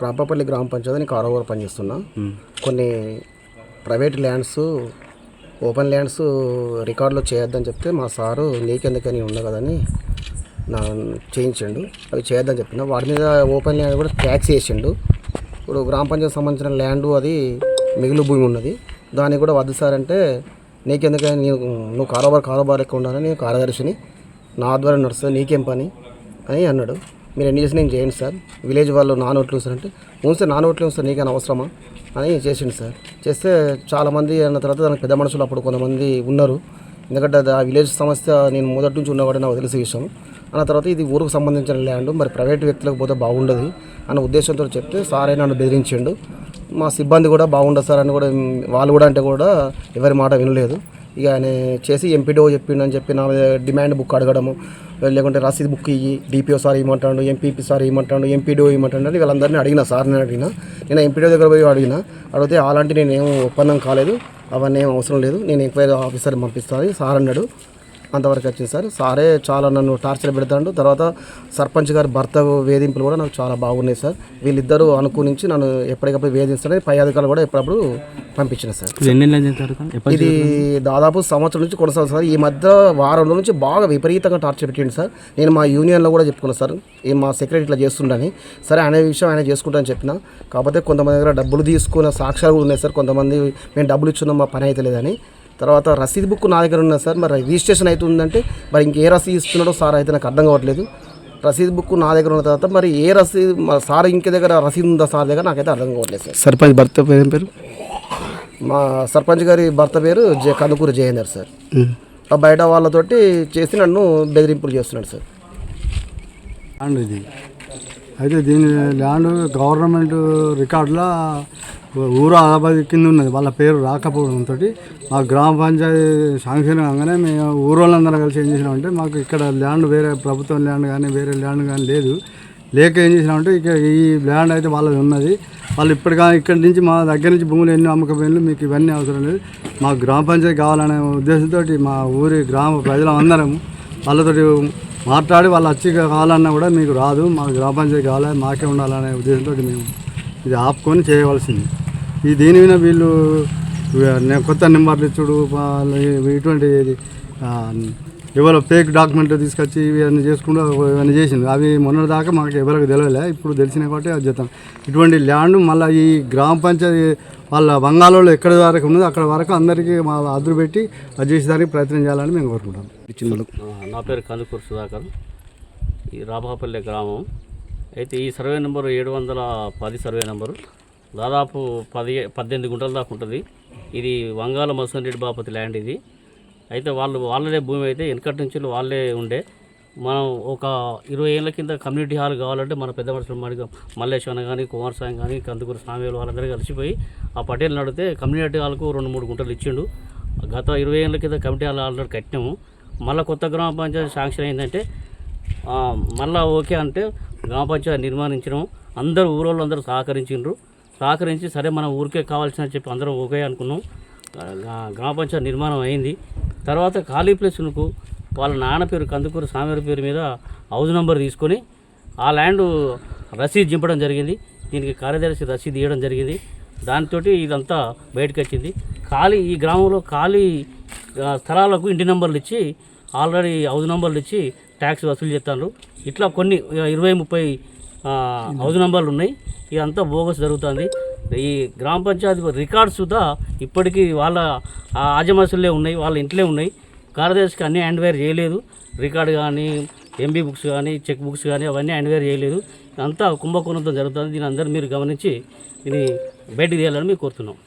రాంపపల్లి గ్రామ పంచాయతీని కారోబార్ పనిచేస్తున్నా. కొన్ని ప్రైవేట్ ల్యాండ్స్, ఓపెన్ ల్యాండ్స్ రికార్డులో చేయొద్దని చెప్తే మా సారు నీకెందుకని ఉండ కదని నా చేయించండు. అవి చేయొద్దని చెప్పిన వాటి మీద ఓపెన్ ల్యాండ్ కూడా ట్యాక్స్ వేసిండు. ఇప్పుడు గ్రామ పంచాయతీ సంబంధించిన ల్యాండు అది మిగులు భూమి ఉన్నది, దానికి కూడా వద్దు సార్ అంటే నీకెందుకని నువ్వు కారోబార్ ఎక్కువ ఉండాలని నేను కార్యదర్శిని, నా ద్వారా నడుస్తుంది, నీకేం పని అని అన్నాడు. మీరు ఎన్ని చేసి నేను చేయండి సార్, విలేజ్ వాళ్ళు నానోట్లు సార్ అంటే సార్ నానోట్లు సార్ నీకైనా అవసరమా అని చేసిండు సార్. చేస్తే చాలామంది అన్న తర్వాత దానికి పెద్ద మనుషులు అప్పుడు కొంతమంది ఉన్నారు. ఎందుకంటే ఆ విలేజ్ సమస్య నేను మొదటి నుంచి ఉన్నవాడే నాకు తెలిసే విషయం. అన్న తర్వాత ఇది ఊరుకు సంబంధించిన ల్యాండ్, మరి ప్రైవేట్ వ్యక్తులకు పోతే బాగుండదు అన్న ఉద్దేశంతో చెప్తే సారే నన్ను బెదిరించిండు. మా సిబ్బంది కూడా బాగుండదు సార్ అని కూడా వాళ్ళు కూడా అంటే కూడా ఎవరి మాట వినలేదు. ఇక ఆయన చేసి ఎంపీడీఓ చెప్పిండని చెప్పి నా డిమాండ్ బుక్ అడగడము, లేకుంటే రసీదు బుక్ ఇయ్యి, డిపిఓ సార్ ఇవ్వమంటాడు, ఎంపీపీ సార్ ఇవ్వమంటాడు, ఎంపీడీఓ ఇవ్వమంటాడు అని వీళ్ళందరినీ అడిగిన సార్ని అడిగిన. నేను ఎంపీడీఓ దగ్గర పోయి అడిగితే అలాంటి నేను ఏం ఒప్పందం కాలేదు, అవన్నీ ఏం అవసరం లేదు, నేను ఎంక్వైరీ ఆఫీసర్ని పంపిస్తాను సార్ అన్నాడు. అంతవరకు వచ్చింది సార్. సారే చాలా నన్ను టార్చర్ పెడతాడు. తర్వాత సర్పంచ్ గారి భర్త వేధింపులు కూడా నాకు చాలా బాగున్నాయి సార్. వీళ్ళిద్దరూ అనుకూలించి నన్ను ఎప్పటికప్పుడు వేధిస్తారని పై అధికారులు కూడా ఎప్పుడప్పుడు పంపించిన సార్. ఇది దాదాపు సంవత్సరం నుంచి కొనసాగుతుంది సార్. ఈ మధ్య వారం నుంచి బాగా విపరీతంగా టార్చర్ పెట్టిండు సార్. నేను మా యూనియన్లో కూడా చెప్పుకున్నాను సార్, మా సెక్రటరీ ఇట్లా చేస్తుండని. సరే అనే విషయం ఆయన చేసుకుంటానని చెప్పిన. కాకపోతే కొంతమంది దగ్గర డబ్బులు తీసుకున్న సాక్ష్యాలు కూడా ఉన్నాయి సార్. కొంతమంది మేము డబ్బులు ఇచ్చున్నాం మా పని అయితే లేదని. తర్వాత రసీదు బుక్ నా దగ్గర ఉన్నది సార్. మరి రిజిస్ట్రేషన్ అవుతుందంటే మరి ఇంకే రసీదు ఇస్తున్నాడో సార్ అయితే నాకు అర్థం కావట్లేదు. రసీదు బుక్ నా దగ్గర ఉన్న తర్వాత మరి ఏ రసీదు సార్ ఇంకే దగ్గర రసీదు ఉందా సార్ దగ్గర నాకైతే అర్థం కావట్లేదు సార్. సర్పంచ్ భర్త పేరు ఏం పేరు? మా సర్పంచ్ గారి భర్త పేరు కందుకూరు జయేందర్ సార్. ఆ బయట వాళ్ళతోటి చేసి నన్ను బెదిరింపులు చేస్తున్నాడు సార్. ల్యాండ్ ఇది అయితే దీని ల్యాండ్ గవర్నమెంట్ రికార్డులో ఊరు ఆదాబాద్ కింద ఉన్నది. వాళ్ళ పేరు రాకపోవడంతో మా గ్రామ పంచాయతీ శాంక్షన్ కాగానే మేము ఊరోళ్ళందరం కలిసి ఏం చేసినామంటే మాకు ఇక్కడ ల్యాండ్ వేరే ప్రభుత్వం ల్యాండ్ కానీ వేరే ల్యాండ్ కానీ లేక ఏం చేసినామంటే ఇక ఈ ల్యాండ్ అయితే వాళ్ళది ఉన్నది. వాళ్ళు ఇక్కడి నుంచి మా దగ్గర నుంచి భూములు ఎన్ని అమ్మకపోయినా మీకు ఇవన్నీ అవసరం లేదు, మా గ్రామ పంచాయతీ కావాలనే ఉద్దేశంతో మా ఊరి గ్రామ ప్రజలందరం వాళ్ళతో మాట్లాడి వాళ్ళు వచ్చి కావాలన్నా కూడా మీకు రాదు, మాకు గ్రామ పంచాయతీ కావాలి, మాకే ఉండాలనే ఉద్దేశంతో మేము ఇది ఆపుకొని చేయవలసింది. దీని మీద వీళ్ళు కొత్త నెంబర్లు ఇచ్చుడు ఇటువంటి ఎవరో ఫేక్ డాక్యుమెంట్ తీసుకొచ్చి ఇవన్నీ చేసుకుంటూ ఇవన్నీ చేసింది. అవి మొన్నటి దాకా మాకు ఎవరికి తెలియలే, ఇప్పుడు తెలిసినాయి కాబట్టి అది చేస్తాం. ఇటువంటి ల్యాండ్ మళ్ళీ ఈ గ్రామ పంచాయతీ వాళ్ళ బంగాళలో ఎక్కడ వరకు ఉన్నదో అక్కడ వరకు అందరికీ మా అదురు పెట్టి అది చేసేదానికి ప్రయత్నం చేయాలని మేము కోరుకుంటాం. నా పేరు కందుకూరు సుధాకర్, ఈ రాబాపల్లి గ్రామం. అయితే ఈ సర్వే నెంబరు 710 సర్వే నెంబరు, దాదాపు 18 గుంటల దాకా ఉంటుంది. ఇది వంగాల మసన్ రెడ్డి బాపతి ల్యాండ్ ఇది. అయితే వాళ్ళదే భూమి అయితే వెనకటి నుంచి వాళ్ళే ఉండే. మనం ఒక 20 ఏళ్ళ కింద కమ్యూనిటీ హాల్ కావాలంటే మన పెద్ద మనుషులు మల్లేశ్వర కానీ కుమారస్వామి కానీ కందుకూరు స్వామిలు వాళ్ళందరూ కలిసిపోయి ఆ పటేల్ నడితే కమ్యూనిటీ హాల్కు 2-3 గుంటలు ఇచ్చిండు. గత 20 ఏళ్ళ కింద కమిటీ హాల్ ఆల్రెడీ కట్టినాము. మళ్ళీ కొత్త గ్రామ పంచాయతీ శాంక్షన్ అయిందంటే మళ్ళీ ఓకే అంటే గ్రామ పంచాయతీ నిర్మాణించడం అందరూ ఊరోళ్ళు అందరూ సహకరించి సరే మన ఊరికే కావాల్సిన చెప్పి అందరం ఓకే అనుకున్నాం. గ్రామ పంచాయతీ నిర్మాణం అయింది. తర్వాత ఖాళీ ప్లేసులకు వాళ్ళ నాన్న పేరు కందుకూరు స్వామి పేరు మీద హౌస్ నెంబర్ తీసుకొని ఆ ల్యాండ్ రసీదు చింపడం జరిగింది. దీనికి కార్యదర్శి రసీదు ఇవ్వడం జరిగింది. దాంతో ఇదంతా బయటకు వచ్చింది. ఈ గ్రామంలో ఖాళీ స్థలాలకు ఇంటి నెంబర్లు ఇచ్చి ఆల్రెడీ హౌస్ నెంబర్లు ఇచ్చి ట్యాక్స్ వసూలు చేస్తున్నారు. ఇట్లా కొన్ని 20-30 హౌస్ నెంబర్లు ఉన్నాయి. ఇదంతా బోగస్ జరుగుతుంది. ఈ గ్రామ పంచాయతీ రికార్డ్స్ సుధా ఇప్పటికీ వాళ్ళ ఆజమాసులే ఉన్నాయి, వాళ్ళ ఇంట్లో ఉన్నాయి. కార్యదర్శికి అన్నీ హ్యాండ్ వేర్ చేయలేదు. రికార్డు కానీ ఎంబీ బుక్స్ కానీ చెక్ బుక్స్ కానీ అవన్నీ హ్యాండ్ వేర్ చేయలేదు. అంతా కుంభకోణంతో జరుగుతుంది. దీని అందరూ మీరు గమనించి ఇది బయటికి తీయాలని మేము కోరుతున్నాం.